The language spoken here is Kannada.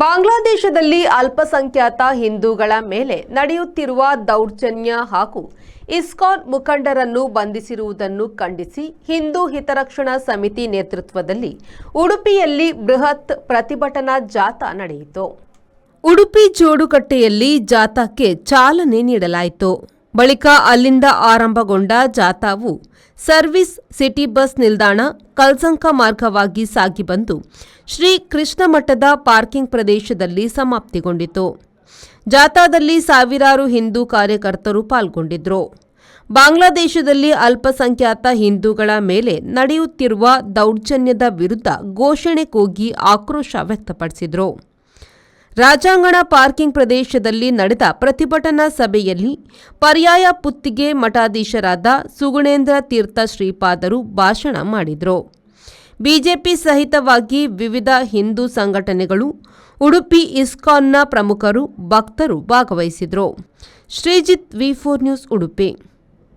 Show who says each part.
Speaker 1: ಬಾಂಗ್ಲಾದೇಶದಲ್ಲಿ ಅಲ್ಪಸಂಖ್ಯಾತ ಹಿಂದೂಗಳ ಮೇಲೆ ನಡೆಯುತ್ತಿರುವ ದೌರ್ಜನ್ಯ ಹಾಗೂ ಇಸ್ಕಾನ್ ಮುಖಂಡರನ್ನು ಬಂಧಿಸಿರುವುದನ್ನು ಖಂಡಿಸಿ ಹಿಂದೂ ಹಿತರಕ್ಷಣಾ ಸಮಿತಿ ನೇತೃತ್ವದಲ್ಲಿ ಉಡುಪಿಯಲ್ಲಿ ಬೃಹತ್ ಪ್ರತಿಭಟನಾ ಜಾಥಾ ನಡೆಯಿತು. ಉಡುಪಿ ಜೋಡುಕಟ್ಟೆಯಲ್ಲಿ ಜಾಥಾಕ್ಕೆ ಚಾಲನೆ ನೀಡಲಾಯಿತು. ಬಳಿಕ ಅಲ್ಲಿಂದ ಆರಂಭಗೊಂಡ ಜಾಥಾವು ಸರ್ವಿಸ್ ಸಿಟಿ ಬಸ್ ನಿಲ್ದಾಣ ಕಲ್ಸಂಕ ಮಾರ್ಗವಾಗಿ ಸಾಗಿ ಬಂದು ಶ್ರೀ ಕೃಷ್ಣ ಮಠದ ಪಾರ್ಕಿಂಗ್ ಪ್ರದೇಶದಲ್ಲಿ ಸಮಾಪ್ತಿಗೊಂಡಿತು. ಜಾಥಾದಲ್ಲಿ ಸಾವಿರಾರು ಹಿಂದೂ ಕಾರ್ಯಕರ್ತರು ಪಾಲ್ಗೊಂಡಿದ್ದರು. ಬಾಂಗ್ಲಾದೇಶದಲ್ಲಿ ಅಲ್ಪಸಂಖ್ಯಾತ ಹಿಂದೂಗಳ ಮೇಲೆ ನಡೆಯುತ್ತಿರುವ ದೌರ್ಜನ್ಯದ ವಿರುದ್ಧ ಘೋಷಣೆ ಕೂಗಿ ಆಕ್ರೋಶ ವ್ಯಕ್ತಪಡಿಸಿದರು. ರಾಜಾಂಗಣ ಪಾರ್ಕಿಂಗ್ ಪ್ರದೇಶದಲ್ಲಿ ನಡೆದ ಪ್ರತಿಭಟನಾ ಸಭೆಯಲ್ಲಿ ಪರ್ಯಾಯ ಪುತ್ತಿಗೆ ಮಠಾಧೀಶರಾದ ಸುಗುಣೇಂದ್ರ ತೀರ್ಥ ಶ್ರೀಪಾದರು ಭಾಷಣ ಮಾಡಿದರು. ಬಿಜೆಪಿ ಸಹಿತವಾಗಿ ವಿವಿಧ ಹಿಂದೂ ಸಂಘಟನೆಗಳು, ಉಡುಪಿ ಇಸ್ಕಾನ್ನ ಪ್ರಮುಖರು, ಭಕ್ತರು ಭಾಗವಹಿಸಿದರು. ಶ್ರೀಜಿತ್, ವಿ4 ನ್ಯೂಸ್, ಉಡುಪಿ.